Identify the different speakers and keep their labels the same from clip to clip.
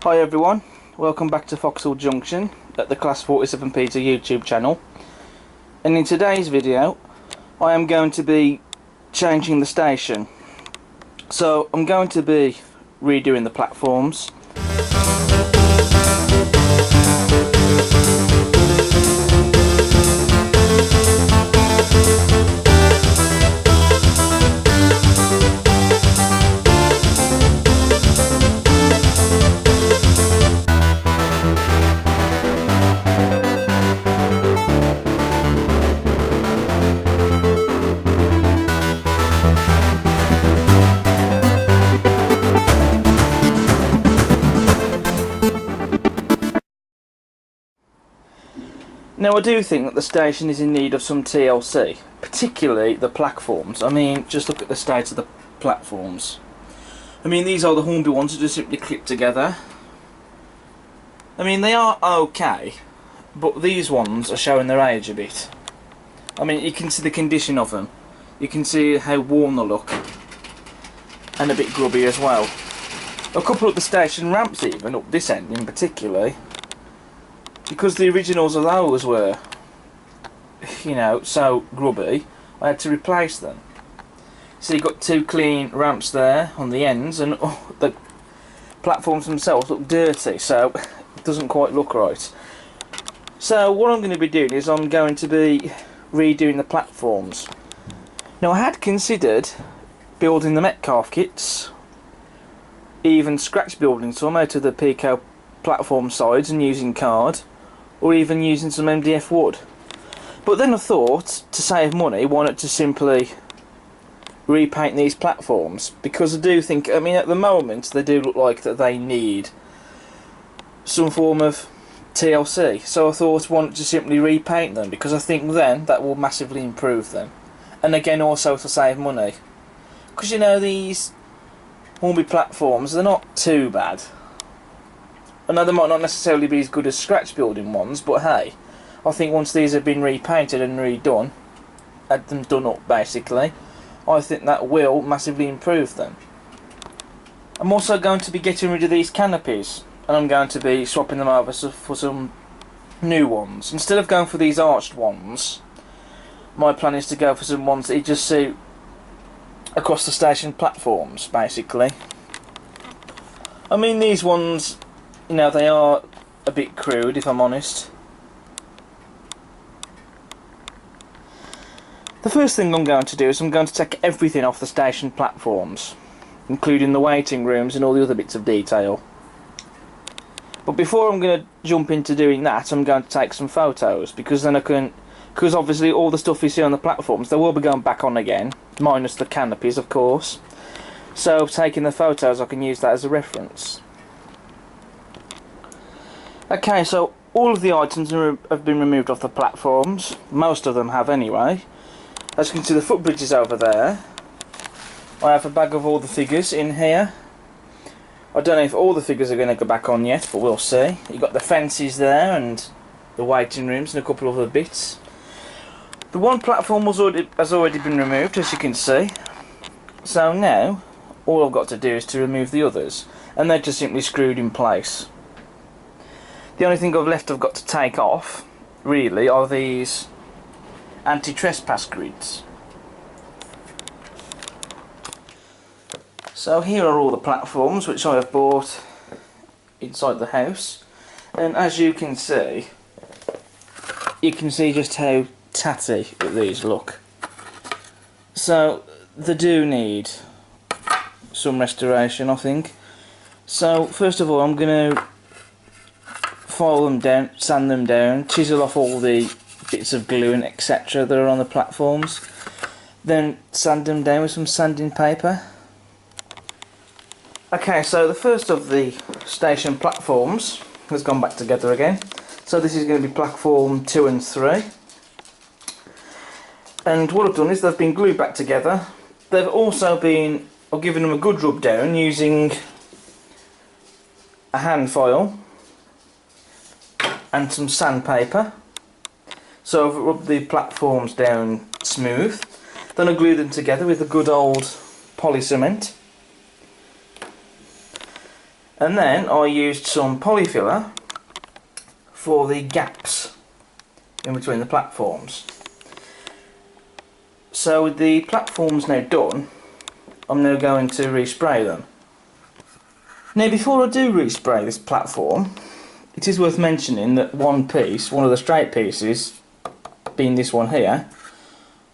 Speaker 1: Hi everyone, welcome back to Foxhall Junction at the Class 47 Peter YouTube channel. And in today's video I am going to be changing the station. So I'm going to be redoing the platforms. Now I do think that the station is in need of some TLC, particularly the platforms. I mean, just look at the state of the platforms. I mean, these are the Hornby ones that just simply clip together. I mean, they are okay, but these ones are showing their age a bit. I mean, you can see the condition of them. You can see how worn they look, and a bit grubby as well. A couple of the station ramps even, up this end in particular, because the originals of those were, you know, so grubby, I had to replace them. So you've got two clean ramps there on the ends, and the platforms themselves look dirty, so it doesn't quite look right. So what I'm going to be doing is I'm going to be redoing the platforms. Now I had considered building the Metcalf kits, even scratch building some out of the Pico platform sides and using card, or even using some MDF wood. But then I thought, to save money, why not just simply repaint these platforms? Because I do think, I mean, at the moment they do look like that they need some form of TLC. So I thought, why not just simply repaint them? Because I think then that will massively improve them. And again, also to save money. Because, you know, these Hornby platforms, they're not too bad. I know they might not necessarily be as good as scratch building ones, but hey, I think once these have been repainted and redone, had them done up basically, I think that will massively improve them. I'm also going to be getting rid of these canopies, and I'm going to be swapping them over for some new ones. Instead of going for these arched ones, my plan is to go for some ones that you just see across the station platforms basically. I mean, these ones, you know, they are a bit crude, if I'm honest. The first thing I'm going to do is I'm going to take everything off the station platforms, including the waiting rooms and all the other bits of detail. But before I'm going to jump into doing that, I'm going to take some photos, because then I can, because obviously all the stuff you see on the platforms, they will be going back on again, minus the canopies of course. So taking the photos, I can use that as a reference. Okay, so all of the items have been removed off the platforms. Most of them have anyway. As you can see, the footbridge is over there. I have a bag of all the figures in here. I don't know if all the figures are going to go back on yet, but we'll see. You've got the fences there and the waiting rooms and a couple of other bits. The one platform has already been removed, as you can see. So now, all I've got to do is to remove the others, and they're just simply screwed in place. The only thing I've got to take off, really, are these anti-trespass grids. So here are all the platforms which I have bought inside the house, and as you can see just how tatty these look. So they do need some restoration, I think. So first of all, I'm going to file them down, sand them down, chisel off all the bits of glue and etc. that are on the platforms, then sand them down with some sanding paper. Okay, so the first of the station platforms has gone back together again. So this is going to be platform 2 and 3. And what I've done is they've been glued back together. They've also been, I've given them a good rub down using a hand file and some sandpaper. So I've rubbed the platforms down smooth. Then I glued them together with a good old poly cement. And then I used some polyfiller for the gaps in between the platforms. So with the platforms now done, I'm now going to respray them. Now before I do respray this platform, it is worth mentioning that one piece, one of the straight pieces, being this one here,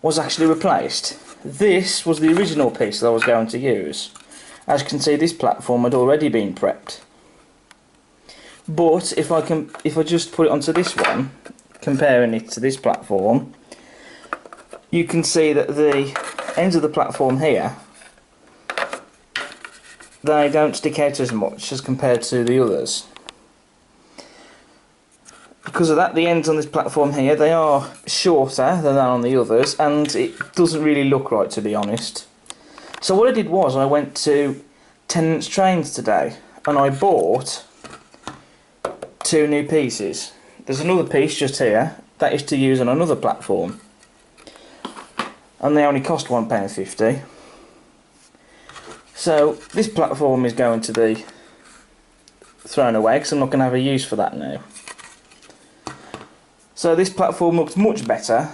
Speaker 1: was actually replaced. This was the original piece that I was going to use. As you can see, this platform had already been prepped. But if I just put it onto this one, comparing it to this platform, you can see that the ends of the platform here, they don't stick out as much as compared to the others. Because of that, the ends on this platform here, they are shorter than on the others, and it doesn't really look right, to be honest. So what I did was I went to Tenants Trains today and I bought 2 new pieces. There's another piece just here that is to use on another platform, and they only cost £1.50. So this platform is going to be thrown away because I'm not going to have a use for that now. So this platform looks much better,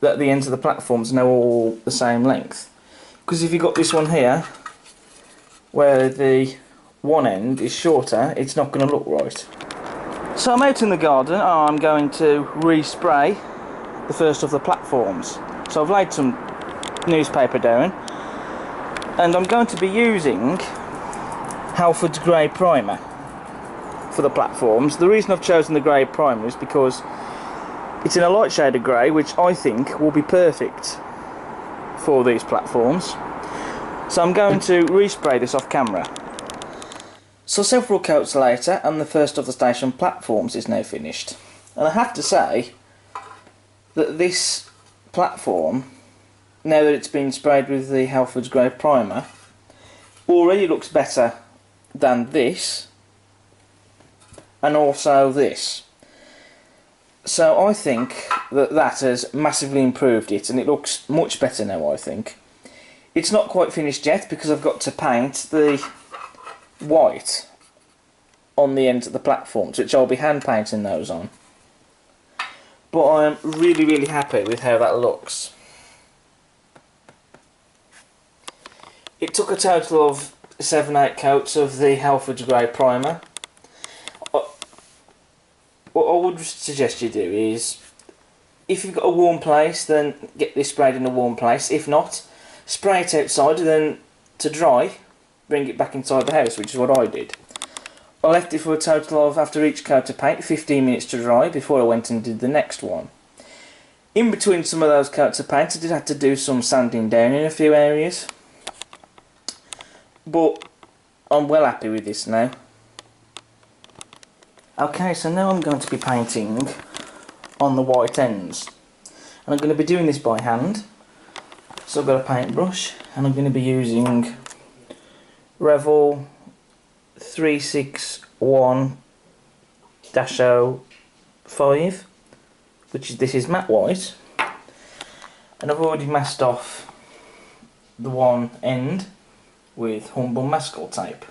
Speaker 1: that the ends of the platforms are now all the same length. Because if you've got this one here, where the one end is shorter, it's not going to look right. So I'm out in the garden and I'm going to respray the first of the platforms. So I've laid some newspaper down, and I'm going to be using Halford's Grey Primer for the platforms. The reason I've chosen the grey primer is because it's in a light shade of grey, which I think will be perfect for these platforms. So I'm going to respray this off camera. So several coats later, and the first of the station platforms is now finished. And I have to say that this platform, now that it's been sprayed with the Halford's Grey Primer, already looks better than this, and also this. So I think that that has massively improved it, and it looks much better now, I think. It's not quite finished yet because I've got to paint the white on the ends of the platforms, which I'll be hand painting those on. But I'm really happy with how that looks. It took a total of 7-8 coats of the Halford's Grey Primer. What I would suggest you do is, if you've got a warm place, then get this sprayed in a warm place. If not, spray it outside, and then to dry, bring it back inside the house, which is what I did. I left it for a total of, after each coat of paint, 15 minutes to dry before I went and did the next one. In between some of those coats of paint, I did have to do some sanding down in a few areas, but I'm well happy with this now. Okay, so now I'm going to be painting on the white ends, and I'm going to be doing this by hand. So I've got a paintbrush, and I'm going to be using Revel 361-05, this is matte white, and I've already masked off the one end with Hornby mascal tape.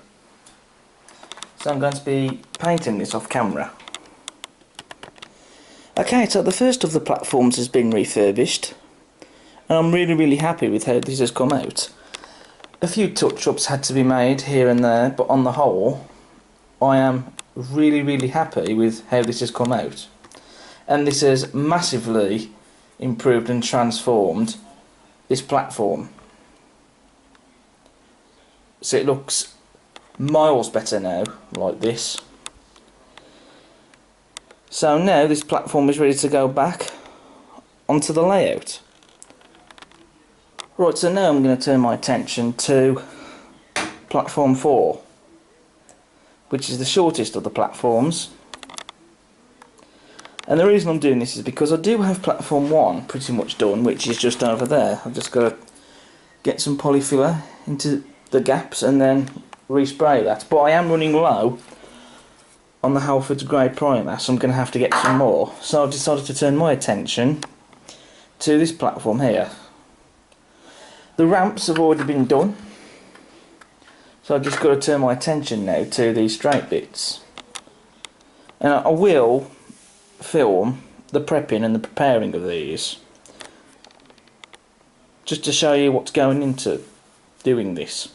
Speaker 1: So I'm going to be painting this off camera. Okay, so the first of the platforms has been refurbished, and I'm really happy with how this has come out. A few touch-ups had to be made here and there, but on the whole I am really happy with how this has come out. And this has massively improved and transformed this platform. So it looks miles better now, like this. So now this platform is ready to go back onto the layout. Right, so now I'm going to turn my attention to platform 4, which is the shortest of the platforms. And the reason I'm doing this is because I do have platform 1 pretty much done, which is just over there. I've just got to get some polyfiller into the gaps and then respray that. But I am running low on the Halford's Grey Primer, so I'm going to have to get some more. So I've decided to turn my attention to this platform here. The ramps have already been done, So I've just got to turn my attention now to these straight bits. And I will film the prepping and the preparing of these, just to show you what's going into doing this.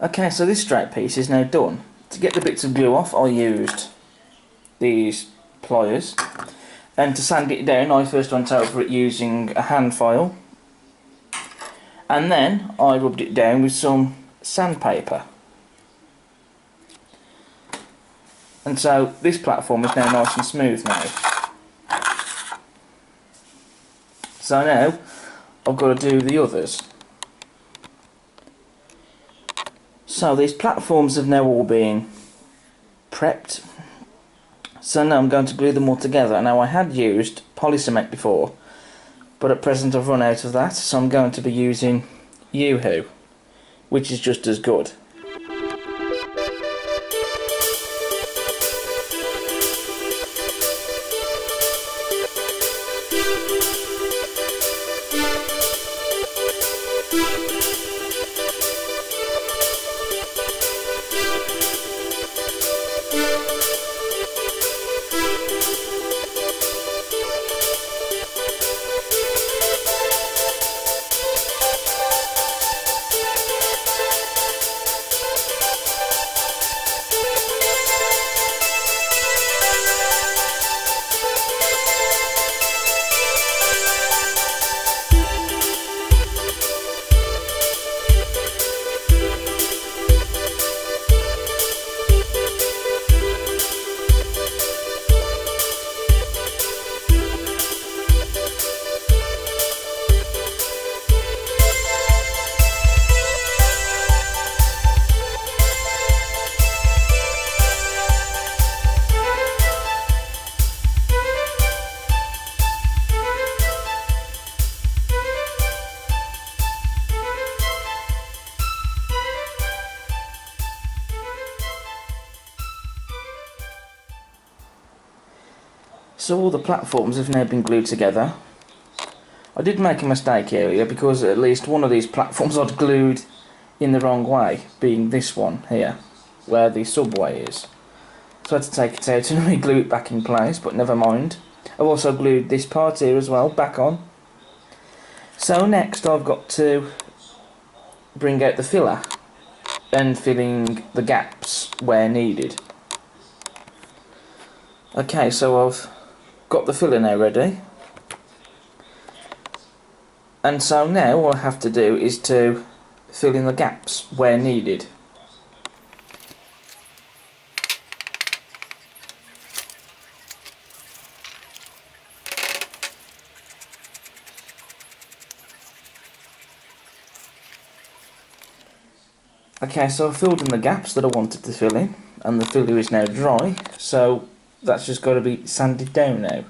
Speaker 1: Okay, so this straight piece is now done. To get the bits of glue off, I used these pliers, and to sand it down I first went over it using a hand file, and then I rubbed it down with some sandpaper. And so this platform is now nice and smooth now. So now I've got to do the others. So these platforms have now all been prepped. So now I'm going to glue them all together. Now I had used polycement before, but at present I've run out of that, so I'm going to be using Yoo-hoo, which is just as good. So all the platforms have now been glued together. I did make a mistake earlier because at least one of these platforms I'd glued in the wrong way, being this one here, where the subway is. So I had to take it out and re-glue it back in place, but never mind. I've also glued this part here as well, back on. So next I've got to bring out the filler and filling the gaps where needed. Okay, so I've got the filler now ready, and so now all I have to do is to fill in the gaps where needed. Okay, so I've filled in the gaps that I wanted to fill in, and the filler is now dry, so that's just got to be sanded down now.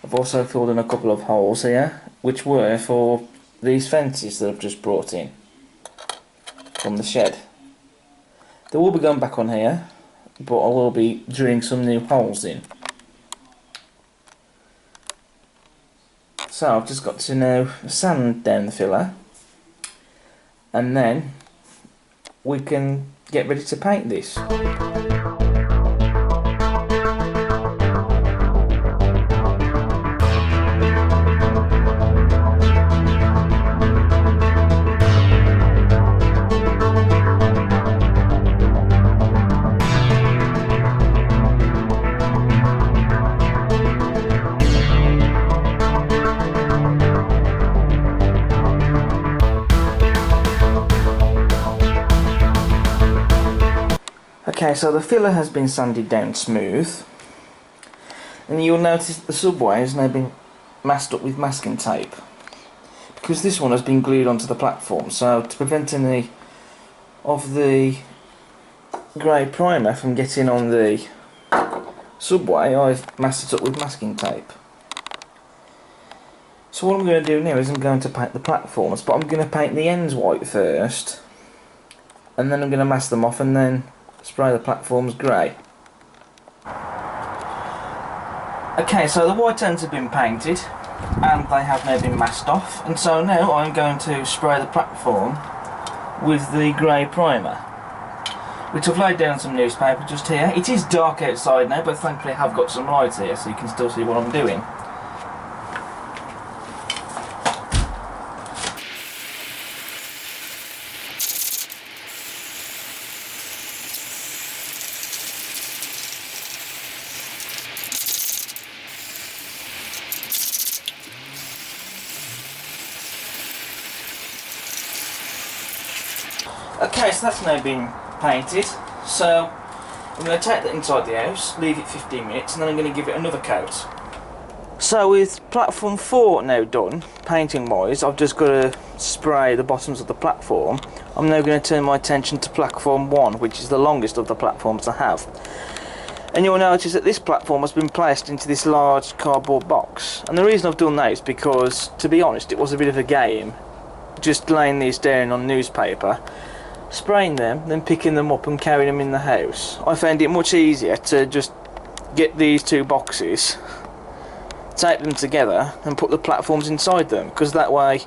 Speaker 1: I've also filled in a couple of holes here, which were for these fences that I've just brought in from the shed. They will be going back on here, but I will be drilling some new holes in. So I've just got to now sand down the filler, and then we can get ready to paint this. Okay, so the filler has been sanded down smooth, and you'll notice that the subway has now been masked up with masking tape, because this one has been glued onto the platform. So to prevent any of the grey primer from getting on the subway, I've masked it up with masking tape. So what I'm going to do now is I'm going to paint the platforms, but I'm going to paint the ends white first, and then I'm going to mask them off and then spray the platforms grey. Okay, so the white ends have been painted and they have now been masked off, and so now I'm going to spray the platform with the grey primer, which I've laid down some newspaper just here. It is dark outside now, but thankfully I have got some light here so you can still see what I'm doing. Okay, so that's now been painted, so I'm going to take that inside the house, leave it 15 minutes, and then I'm going to give it another coat. So with platform 4 now done, painting wise, I've just got to spray the bottoms of the platform. I'm now going to turn my attention to platform 1, which is the longest of the platforms I have. And you'll notice that this platform has been placed into this large cardboard box. And the reason I've done that is because, to be honest, it was a bit of a game, just laying these down on newspaper, spraying them, then picking them up and carrying them in the house. I found it much easier to just get these two boxes, tape them together and put the platforms inside them, because that way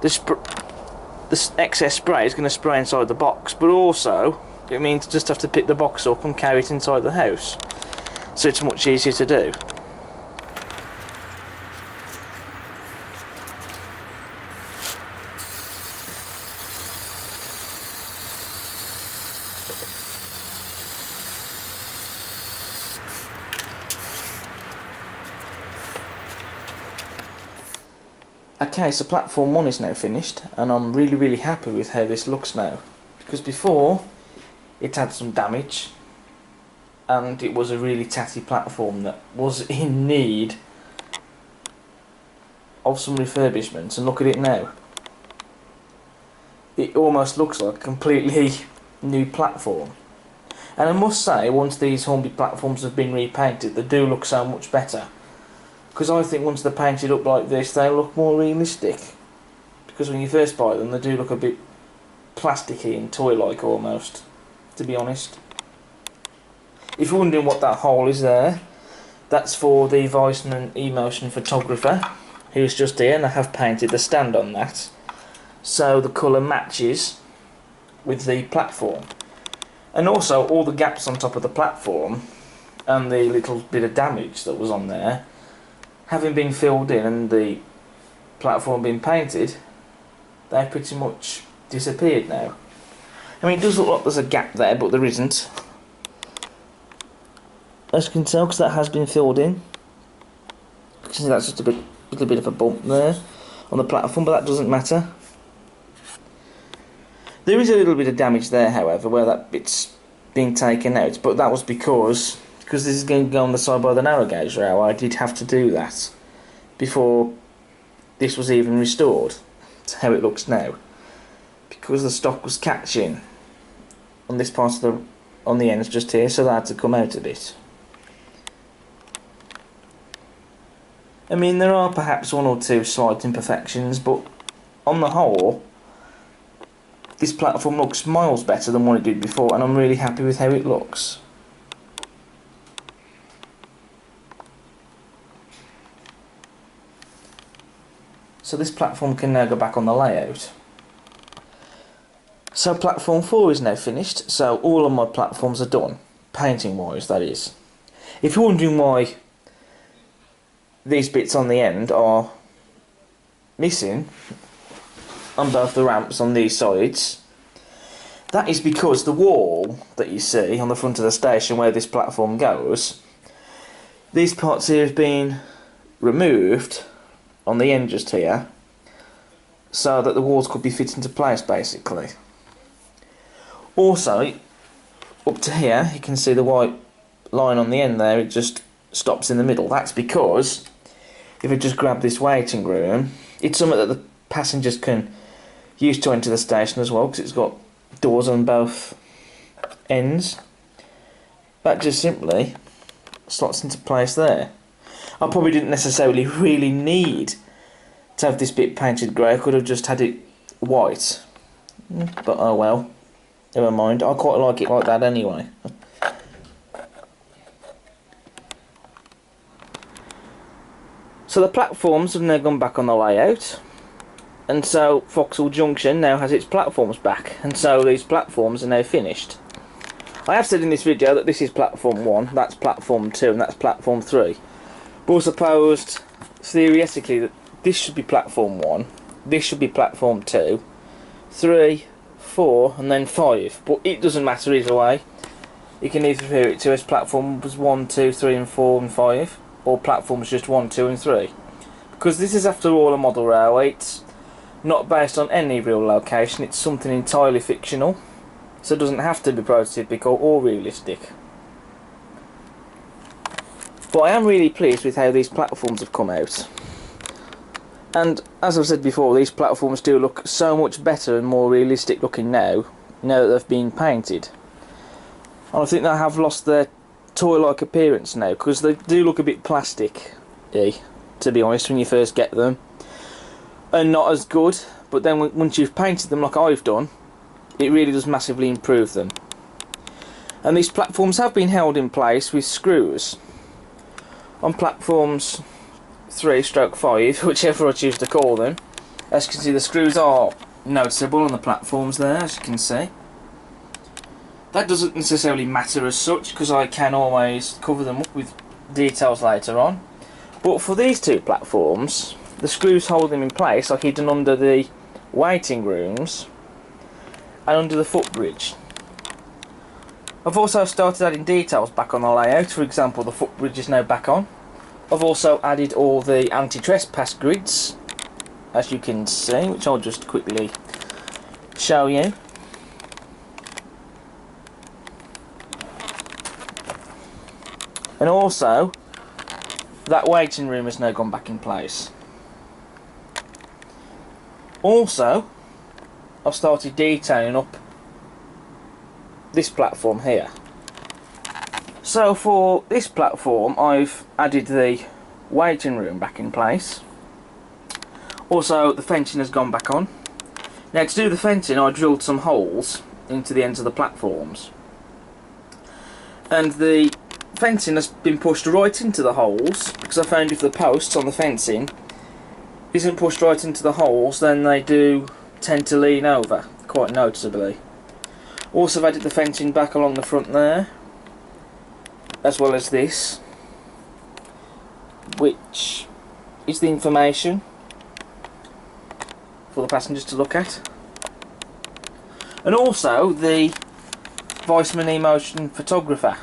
Speaker 1: the excess spray is going to spray inside the box, but also it means you just have to pick the box up and carry it inside the house, so it's much easier to do. Okay, so platform 1 is now finished, and I'm really happy with how this looks now, because before it had some damage and it was a really tatty platform that was in need of some refurbishment, and look at it now. It almost looks like a completely new platform, and I must say, once these Hornby platforms have been repainted, they do look so much better. Because I think once they're painted up like this, they look more realistic. Because when you first buy them, they do look a bit plasticky and toy-like almost, to be honest. If you're wondering what that hole is there, that's for the Weissman E-Motion photographer, who's just here, and I have painted the stand on that, so the colour matches with the platform. And also, all the gaps on top of the platform, and the little bit of damage that was on there, having been filled in and the platform been painted, they've pretty much disappeared now. I mean, it does look like there's a gap there, but there isn't, as you can tell, because that has been filled in. You can see that's just a little bit of a bump there on the platform, but that doesn't matter. There is a little bit of damage there, however, where that bit's being taken out, but that was because this is going to go on the side by the narrow gauge rail. I did have to do that before this was even restored to how it looks now, because the stock was catching on this part of on the ends just here, so that had to come out a bit. I mean, there are perhaps one or two slight imperfections, but on the whole, this platform looks miles better than what it did before, and I'm really happy with how it looks. So this platform can now go back on the layout. So platform 4 is now finished, so all of my platforms are done, painting wise that is. If you're wondering why these bits on the end are missing on both the ramps on these sides, that is because the wall that you see on the front of the station where this platform goes, these parts here have been removed on the end just here, so that the walls could be fit into place basically. Also, up to here, you can see the white line on the end there, it just stops in the middle. That's because if I just grab this waiting room, it's something that the passengers can use to enter the station as well, because it's got doors on both ends. That just simply slots into place there. I probably didn't necessarily really need to have this bit painted grey. I could have just had it white, but oh well, never mind. I quite like it like that anyway. So the platforms have now gone back on the layout, and so Vauxhall Junction now has its platforms back, and so these platforms are now finished. I have said in this video that this is platform 1, that's platform 2, and that's platform 3. But I supposed theoretically that this should be platform 1, this should be platform 2, 3, 4 and then 5, but it doesn't matter either way. You can either refer it to as platforms 1, 2, 3 and 4 and 5, or platforms just 1, 2 and 3. Because this is after all a model railway, it's not based on any real location, it's something entirely fictional, so it doesn't have to be prototypical or realistic. But I am really pleased with how these platforms have come out. And as I've said before, these platforms do look so much better and more realistic looking now that they've been painted. And I think they have lost their toy-like appearance now, because they do look a bit plastic-y, to be honest, when you first get them. And not as good, but then once you've painted them like I've done, it really does massively improve them. And these platforms have been held in place with screws. On platforms 3/5, whichever I choose to call them. As you can see, the screws are noticeable on the platforms there, as you can see. That doesn't necessarily matter as such, because I can always cover them up with details later on. But for these two platforms, the screws hold them in place are hidden under the waiting rooms and under the footbridge. I've also started adding details back on the layout. For example, the footbridge is now back on. I've also added all the anti-trespass grids, as you can see, which I'll just quickly show you. And also, that waiting room has now gone back in place. Also, I've started detailing up this platform here. So for this platform, I've added the waiting room back in place. Also, the fencing has gone back on. Now, to do the fencing, I drilled some holes into the ends of the platforms, and the fencing has been pushed right into the holes, because I found if the posts on the fencing isn't pushed right into the holes, then they do tend to lean over quite noticeably. Also, I've added the fencing back along the front there, as well as this, which is the information for the passengers to look at. And also, the Weissman E-motion photographer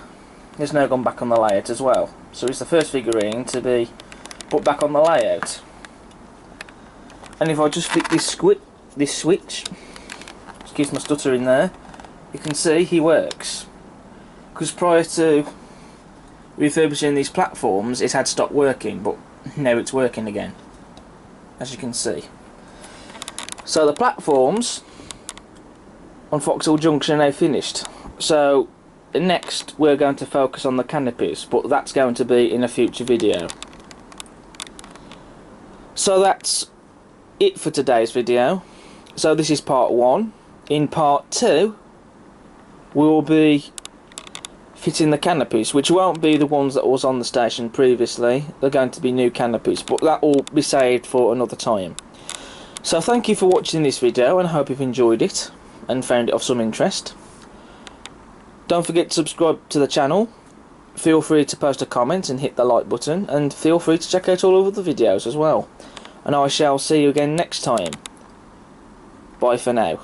Speaker 1: has now gone back on the layout as well. So it's the first figurine to be put back on the layout. And if I just flick this switch, excuse my stutter in there, you can see he works. Because prior to refurbishing these platforms, it had stopped working, but now it's working again, as you can see. So the platforms on Vauxhall Junction are now finished. So next we're going to focus on the canopies, but that's going to be in a future video. So that's it for today's video. So this is part 1. In part 2 we'll be fitting the canopies, which won't be the ones that was on the station previously. They're going to be new canopies, but that will be saved for another time. So thank you for watching this video, and I hope you've enjoyed it and found it of some interest. Don't forget to subscribe to the channel. Feel free to post a comment and hit the like button, and feel free to check out all of the videos as well. And I shall see you again next time. Bye for now.